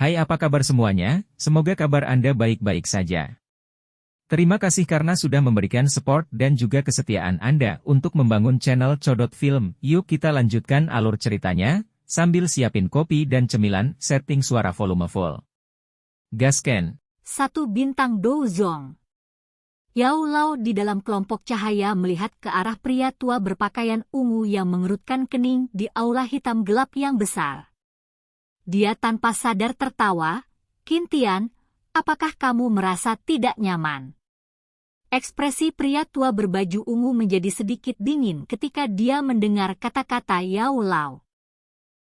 Hai, apa kabar semuanya? Semoga kabar Anda baik-baik saja. Terima kasih karena sudah memberikan support dan juga kesetiaan Anda untuk membangun channel Codot Film. Yuk kita lanjutkan alur ceritanya, sambil siapin kopi dan cemilan, setting suara volume full. Gasken. 1 bintang Douzong. Yao Lao di dalam kelompok cahaya melihat ke arah pria tua berpakaian ungu yang mengerutkan kening di aula hitam gelap yang besar. Dia tanpa sadar tertawa, "Qintian, apakah kamu merasa tidak nyaman?" Ekspresi pria tua berbaju ungu menjadi sedikit dingin ketika dia mendengar kata-kata Yao Lao.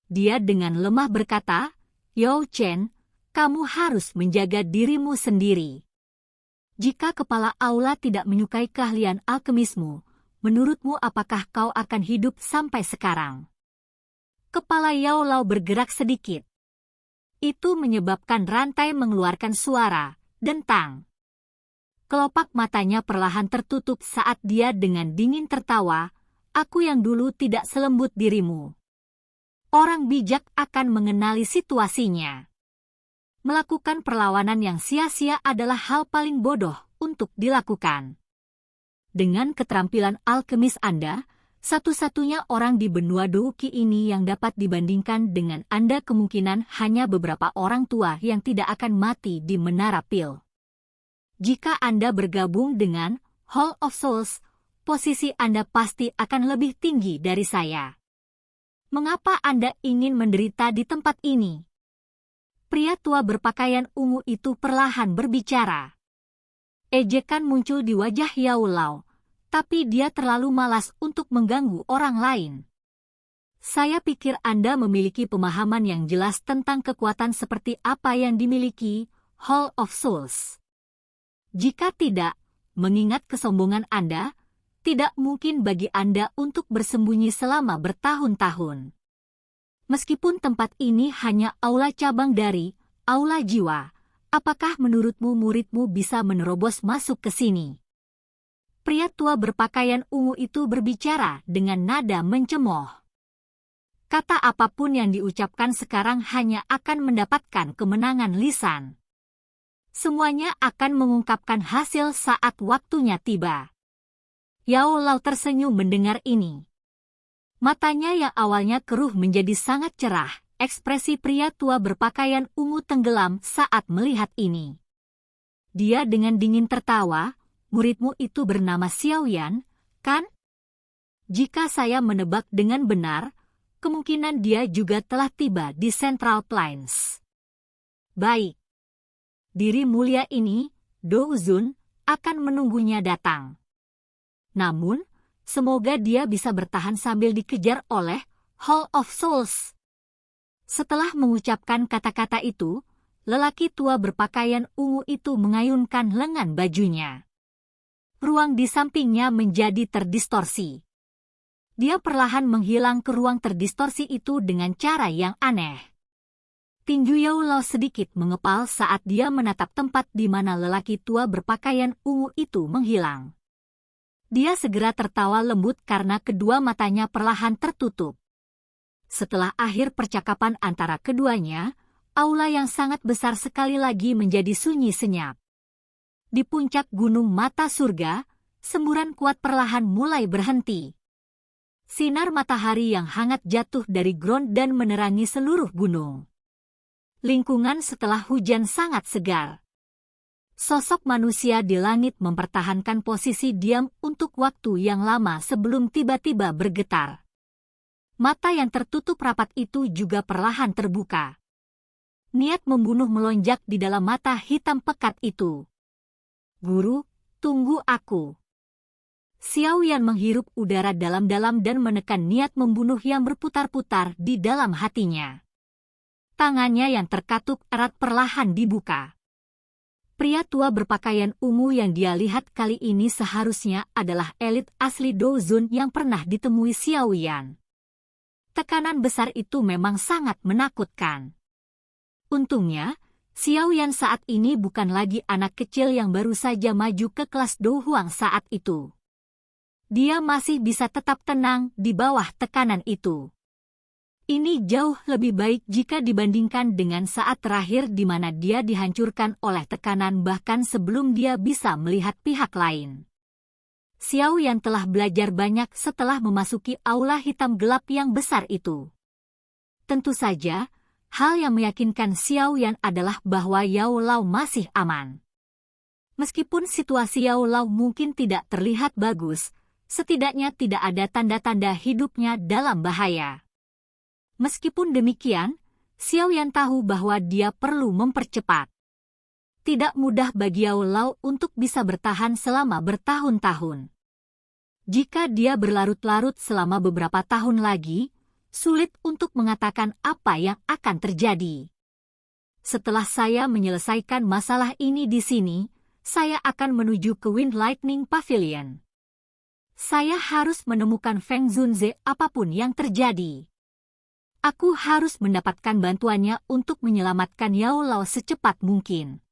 Dia dengan lemah berkata, "Yao Chen, kamu harus menjaga dirimu sendiri. Jika kepala aula tidak menyukai keahlian alkemismu, menurutmu apakah kau akan hidup sampai sekarang?" Kepala Yao Lao bergerak sedikit. Itu menyebabkan rantai mengeluarkan suara, dentang. Kelopak matanya perlahan tertutup saat dia dengan dingin tertawa, "Aku yang dulu tidak selembut dirimu. Orang bijak akan mengenali situasinya. Melakukan perlawanan yang sia-sia adalah hal paling bodoh untuk dilakukan. Dengan keterampilan alkemis Anda, satu-satunya orang di benua Douki ini yang dapat dibandingkan dengan Anda kemungkinan hanya beberapa orang tua yang tidak akan mati di Menara Pil. Jika Anda bergabung dengan Hall of Souls, posisi Anda pasti akan lebih tinggi dari saya. Mengapa Anda ingin menderita di tempat ini?" Pria tua berpakaian ungu itu perlahan berbicara. Ejekan muncul di wajah Yao Lao, tapi dia terlalu malas untuk mengganggu orang lain. "Saya pikir Anda memiliki pemahaman yang jelas tentang kekuatan seperti apa yang dimiliki Hall of Souls. Jika tidak, mengingat kesombongan Anda, tidak mungkin bagi Anda untuk bersembunyi selama bertahun-tahun. Meskipun tempat ini hanya aula cabang dari aula jiwa, apakah menurutmu muridmu bisa menerobos masuk ke sini?" Pria tua berpakaian ungu itu berbicara dengan nada mencemooh. Kata apapun yang diucapkan sekarang hanya akan mendapatkan kemenangan lisan. Semuanya akan mengungkapkan hasil saat waktunya tiba. Yao Lao tersenyum mendengar ini. Matanya yang awalnya keruh menjadi sangat cerah. Ekspresi pria tua berpakaian ungu tenggelam saat melihat ini. Dia dengan dingin tertawa, "Muridmu itu bernama Xiaoyan, kan? Jika saya menebak dengan benar, kemungkinan dia juga telah tiba di Central Plains. Baik. Diri mulia ini, Douzun, akan menunggunya datang. Namun, semoga dia bisa bertahan sambil dikejar oleh Hall of Souls." Setelah mengucapkan kata-kata itu, lelaki tua berpakaian ungu itu mengayunkan lengan bajunya. Ruang di sampingnya menjadi terdistorsi. Dia perlahan menghilang ke ruang terdistorsi itu dengan cara yang aneh. Tinju Yao Lao sedikit mengepal saat dia menatap tempat di mana lelaki tua berpakaian ungu itu menghilang. Dia segera tertawa lembut karena kedua matanya perlahan tertutup. Setelah akhir percakapan antara keduanya, aula yang sangat besar sekali lagi menjadi sunyi senyap. Di puncak gunung mata surga, semburan kuat perlahan mulai berhenti. Sinar matahari yang hangat jatuh dari ground dan menerangi seluruh gunung. Lingkungan setelah hujan sangat segar. Sosok manusia di langit mempertahankan posisi diam untuk waktu yang lama sebelum tiba-tiba bergetar. Mata yang tertutup rapat itu juga perlahan terbuka. Niat membunuh melonjak di dalam mata hitam pekat itu. "Guru, tunggu aku." Xiaoyan menghirup udara dalam-dalam dan menekan niat membunuh yang berputar-putar di dalam hatinya. Tangannya yang terkatup erat perlahan dibuka. Pria tua berpakaian ungu yang dia lihat kali ini seharusnya adalah elit asli Douzun yang pernah ditemui Xiaoyan. Tekanan besar itu memang sangat menakutkan. Untungnya, Xiaoyan saat ini bukan lagi anak kecil yang baru saja maju ke kelas Douhuang saat itu. Dia masih bisa tetap tenang di bawah tekanan itu. Ini jauh lebih baik jika dibandingkan dengan saat terakhir di mana dia dihancurkan oleh tekanan bahkan sebelum dia bisa melihat pihak lain. Xiao Yan telah belajar banyak setelah memasuki aula hitam gelap yang besar itu. Tentu saja, hal yang meyakinkan Xiao Yan adalah bahwa Yao Lao masih aman. Meskipun situasi Yao Lao mungkin tidak terlihat bagus, setidaknya tidak ada tanda-tanda hidupnya dalam bahaya. Meskipun demikian, Xiao Yan tahu bahwa dia perlu mempercepat. Tidak mudah bagi Yao Lao untuk bisa bertahan selama bertahun-tahun. Jika dia berlarut-larut selama beberapa tahun lagi, sulit untuk mengatakan apa yang akan terjadi. Setelah saya menyelesaikan masalah ini di sini, saya akan menuju ke Wind Lightning Pavilion. Saya harus menemukan Feng Zunze apapun yang terjadi. Aku harus mendapatkan bantuannya untuk menyelamatkan Yao Lao secepat mungkin.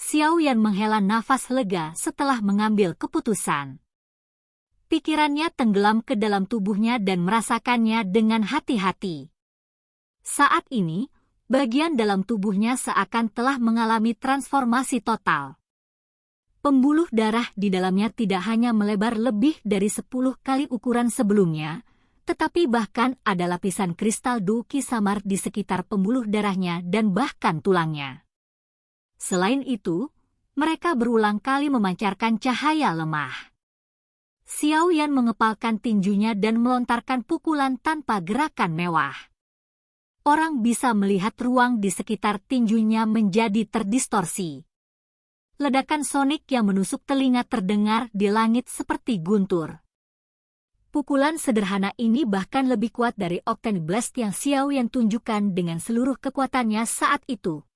Xiao Yan menghela nafas lega setelah mengambil keputusan. Pikirannya tenggelam ke dalam tubuhnya dan merasakannya dengan hati-hati. Saat ini, bagian dalam tubuhnya seakan telah mengalami transformasi total. Pembuluh darah di dalamnya tidak hanya melebar lebih dari 10 kali ukuran sebelumnya, tetapi bahkan ada lapisan kristal Douqi samar di sekitar pembuluh darahnya dan bahkan tulangnya. Selain itu, mereka berulang kali memancarkan cahaya lemah. Xiao Yan mengepalkan tinjunya dan melontarkan pukulan tanpa gerakan mewah. Orang bisa melihat ruang di sekitar tinjunya menjadi terdistorsi. Ledakan sonik yang menusuk telinga terdengar di langit seperti guntur. Pukulan sederhana ini bahkan lebih kuat dari Octane Blast yang Xiao Yan tunjukkan dengan seluruh kekuatannya saat itu.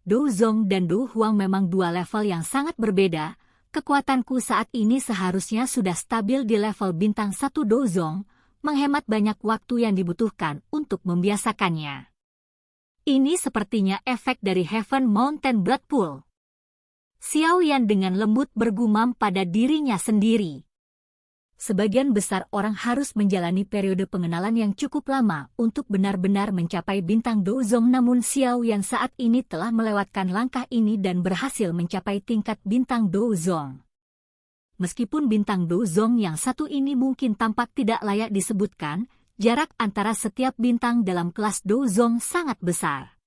Dou Zong dan Dou Huang memang dua level yang sangat berbeda. Kekuatanku saat ini seharusnya sudah stabil di level bintang 1 Dou Zong, menghemat banyak waktu yang dibutuhkan untuk membiasakannya. Ini sepertinya efek dari Heaven Mountain Blood Pool. Xiao Yan dengan lembut bergumam pada dirinya sendiri. Sebagian besar orang harus menjalani periode pengenalan yang cukup lama untuk benar-benar mencapai bintang Dou Zong, namun Xiao Yan saat ini telah melewatkan langkah ini dan berhasil mencapai tingkat bintang Dou Zong. Meskipun bintang Dou Zong yang satu ini mungkin tampak tidak layak disebutkan, jarak antara setiap bintang dalam kelas Dou Zong sangat besar.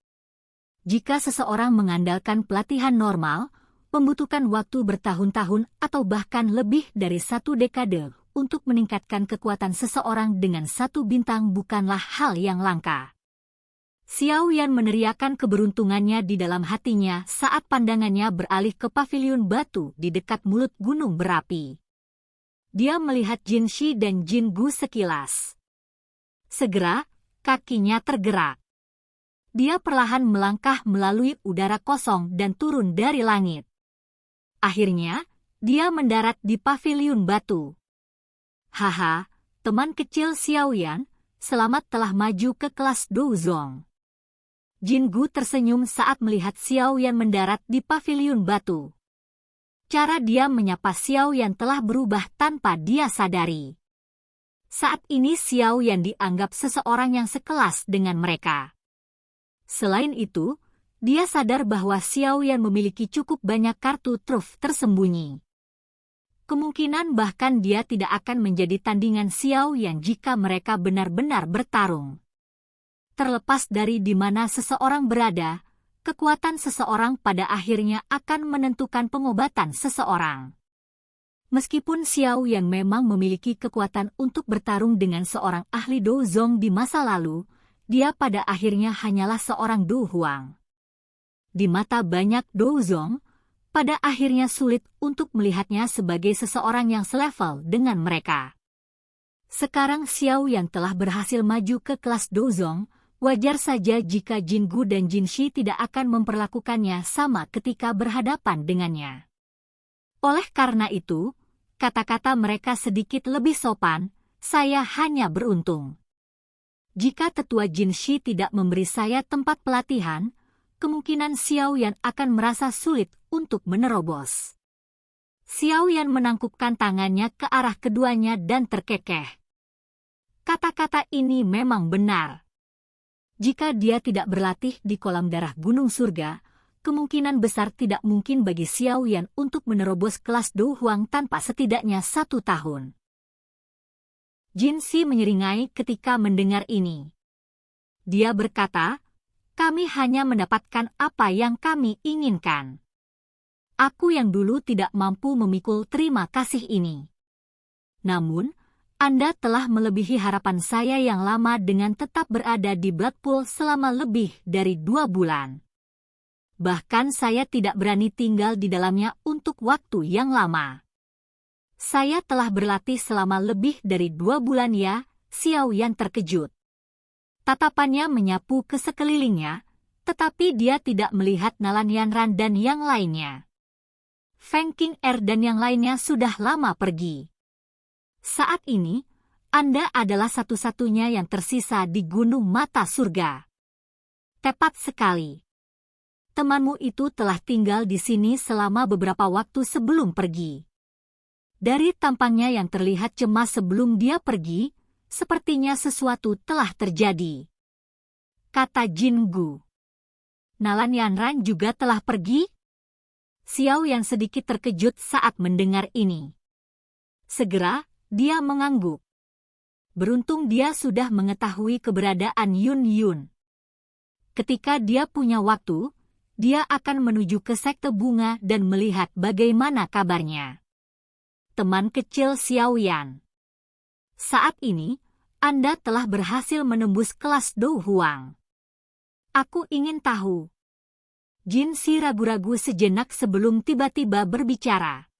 Jika seseorang mengandalkan pelatihan normal, membutuhkan waktu bertahun-tahun atau bahkan lebih dari 1 dekade untuk meningkatkan kekuatan seseorang dengan 1 bintang bukanlah hal yang langka. Xiao Yan meneriakkan keberuntungannya di dalam hatinya saat pandangannya beralih ke pavilion batu di dekat mulut gunung berapi. Dia melihat Jin Shi dan Jin Gu sekilas. Segera, kakinya tergerak. Dia perlahan melangkah melalui udara kosong dan turun dari langit. Akhirnya, dia mendarat di pavilion batu. Haha, teman kecil Xiao Yan, selamat telah maju ke kelas Dou Zong. Jin Gu tersenyum saat melihat Xiao Yan mendarat di pavilion batu. Cara dia menyapa Xiao Yan telah berubah tanpa dia sadari. Saat ini Xiao Yan dianggap seseorang yang sekelas dengan mereka. Selain itu, dia sadar bahwa Xiao Yan memiliki cukup banyak kartu truf tersembunyi. Kemungkinan bahkan dia tidak akan menjadi tandingan Xiao Yan jika mereka benar-benar bertarung. Terlepas dari di mana seseorang berada, kekuatan seseorang pada akhirnya akan menentukan pengobatan seseorang. Meskipun Xiao Yan memang memiliki kekuatan untuk bertarung dengan seorang ahli Dou Zong di masa lalu, dia pada akhirnya hanyalah seorang Dou Huang. Di mata banyak Dou Zong, pada akhirnya sulit untuk melihatnya sebagai seseorang yang selevel dengan mereka. Sekarang Xiao Yan telah berhasil maju ke kelas Dou Zong, wajar saja jika Jin Gu dan Jin Shi tidak akan memperlakukannya sama ketika berhadapan dengannya. Oleh karena itu, kata-kata mereka sedikit lebih sopan, saya hanya beruntung. Jika tetua Jin Shi tidak memberi saya tempat pelatihan, kemungkinan Xiao Yan akan merasa sulit untuk menerobos. Xiao Yan menangkupkan tangannya ke arah keduanya dan terkekeh. Kata-kata ini memang benar. Jika dia tidak berlatih di kolam darah Gunung Surga, kemungkinan besar tidak mungkin bagi Xiao Yan untuk menerobos kelas Do Huang tanpa setidaknya 1 tahun. Jin Shi menyeringai ketika mendengar ini. Dia berkata, "Kami hanya mendapatkan apa yang kami inginkan. Aku yang dulu tidak mampu memikul terima kasih ini. Namun, Anda telah melebihi harapan saya yang lama dengan tetap berada di Bloodpool selama lebih dari 2 bulan. Bahkan saya tidak berani tinggal di dalamnya untuk waktu yang lama. Saya telah berlatih selama lebih dari 2 bulan ya." Xiao Yan terkejut. Tatapannya menyapu ke sekelilingnya, tetapi dia tidak melihat Nalan Yanran dan yang lainnya. Feng Qing'er dan yang lainnya sudah lama pergi. Saat ini, Anda adalah satu-satunya yang tersisa di Gunung Mata Surga. Tepat sekali. Temanmu itu telah tinggal di sini selama beberapa waktu sebelum pergi. Dari tampangnya yang terlihat cemas sebelum dia pergi, sepertinya sesuatu telah terjadi, kata Jin Gu. Nalan Yanran juga telah pergi? Xiao yang sedikit terkejut saat mendengar ini. Segera, dia mengangguk. Beruntung dia sudah mengetahui keberadaan Yun Yun. Ketika dia punya waktu, dia akan menuju ke sekte bunga dan melihat bagaimana kabarnya. Teman kecil Xiao Yan. Saat ini, Anda telah berhasil menembus kelas Do Huang. Aku ingin tahu. Jin Shi ragu-ragu sejenak sebelum tiba-tiba berbicara.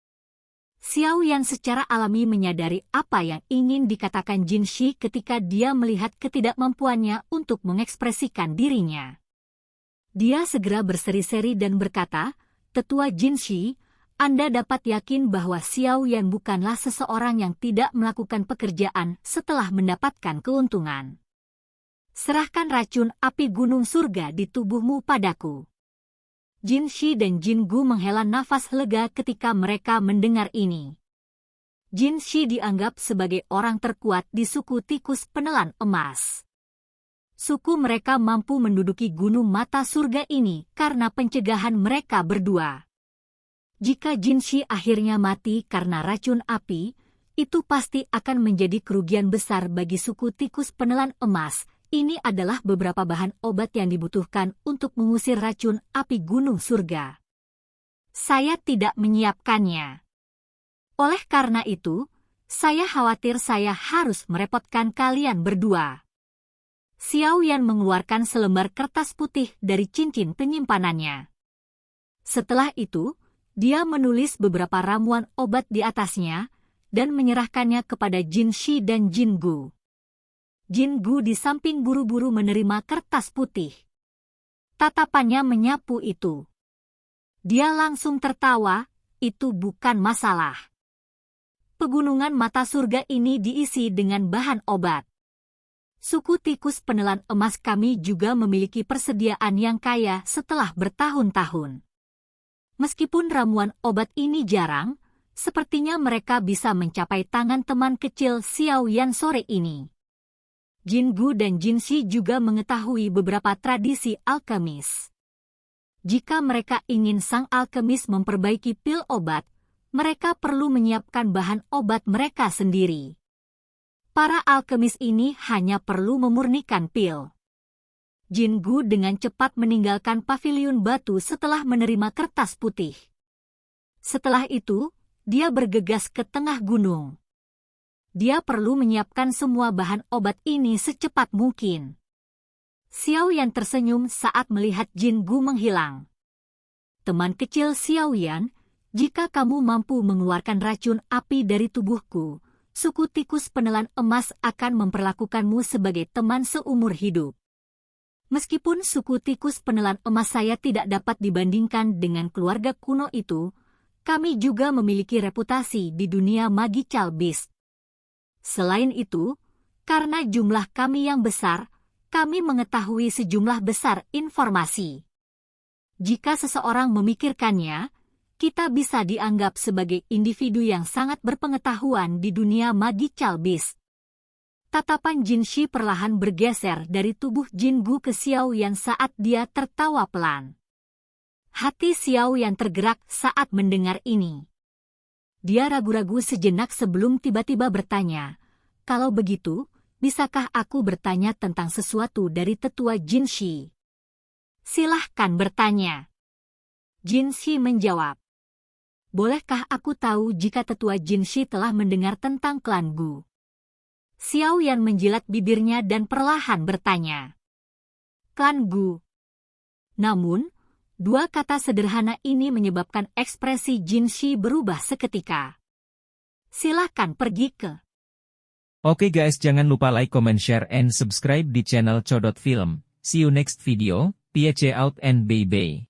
Xiao Yan secara alami menyadari apa yang ingin dikatakan Jin Shi ketika dia melihat ketidakmampuannya untuk mengekspresikan dirinya. Dia segera berseri-seri dan berkata, "Tetua Jin Shi, Anda dapat yakin bahwa Xiao Yan bukanlah seseorang yang tidak melakukan pekerjaan setelah mendapatkan keuntungan. Serahkan racun api gunung surga di tubuhmu padaku." Jin Shi dan Jin Gu menghela nafas lega ketika mereka mendengar ini. Jin Shi dianggap sebagai orang terkuat di suku tikus penelan emas. Suku mereka mampu menduduki gunung mata surga ini karena pencegahan mereka berdua. Jika Jin Shi akhirnya mati karena racun api, itu pasti akan menjadi kerugian besar bagi suku tikus penelan emas. Ini adalah beberapa bahan obat yang dibutuhkan untuk mengusir racun api gunung surga. Saya tidak menyiapkannya. Oleh karena itu, saya khawatir saya harus merepotkan kalian berdua. Xiao Yan mengeluarkan selembar kertas putih dari cincin penyimpanannya. Setelah itu, dia menulis beberapa ramuan obat di atasnya dan menyerahkannya kepada Jin Shi dan Jin Gu. Jin Gu di samping buru-buru menerima kertas putih. Tatapannya menyapu itu. Dia langsung tertawa, itu bukan masalah. Pegunungan mata surga ini diisi dengan bahan obat. Suku tikus penelan emas kami juga memiliki persediaan yang kaya setelah bertahun-tahun. Meskipun ramuan obat ini jarang, sepertinya mereka bisa mencapai tangan teman kecil Xiao Yan sore ini. Jin Gu dan Jin Shi juga mengetahui beberapa tradisi alkemis. Jika mereka ingin sang alkemis memperbaiki pil obat, mereka perlu menyiapkan bahan obat mereka sendiri. Para alkemis ini hanya perlu memurnikan pil. Jin Gu dengan cepat meninggalkan paviliun batu setelah menerima kertas putih. Setelah itu, dia bergegas ke tengah gunung. Dia perlu menyiapkan semua bahan obat ini secepat mungkin. Xiao Yan tersenyum saat melihat Jin Gu menghilang. Teman kecil Xiao Yan, jika kamu mampu mengeluarkan racun api dari tubuhku, suku tikus penelan emas akan memperlakukanmu sebagai teman seumur hidup. Meskipun suku tikus penelan emas saya tidak dapat dibandingkan dengan keluarga kuno itu, kami juga memiliki reputasi di dunia Magical Beast. Selain itu, karena jumlah kami yang besar, kami mengetahui sejumlah besar informasi. Jika seseorang memikirkannya, kita bisa dianggap sebagai individu yang sangat berpengetahuan di dunia Magical Beast. Tatapan Jin Shi perlahan bergeser dari tubuh Jin Gu ke Xiao Yan saat dia tertawa pelan. Hati Xiao Yan tergerak saat mendengar ini. Dia ragu-ragu sejenak sebelum tiba-tiba bertanya, "Kalau begitu, bisakah aku bertanya tentang sesuatu dari tetua Jin Shi?" "Silahkan bertanya." Jin Shi menjawab. "Bolehkah aku tahu jika tetua Jin Shi telah mendengar tentang klan Gu?" Xiao Yan menjilat bibirnya dan perlahan bertanya. "Klan Gu." Namun, dua kata sederhana ini menyebabkan ekspresi Jin Shi berubah seketika. "Silahkan pergi ke..." Oke guys, jangan lupa like, comment, share, and subscribe di channel Codot Film. See you next video, peace out and bye-bye.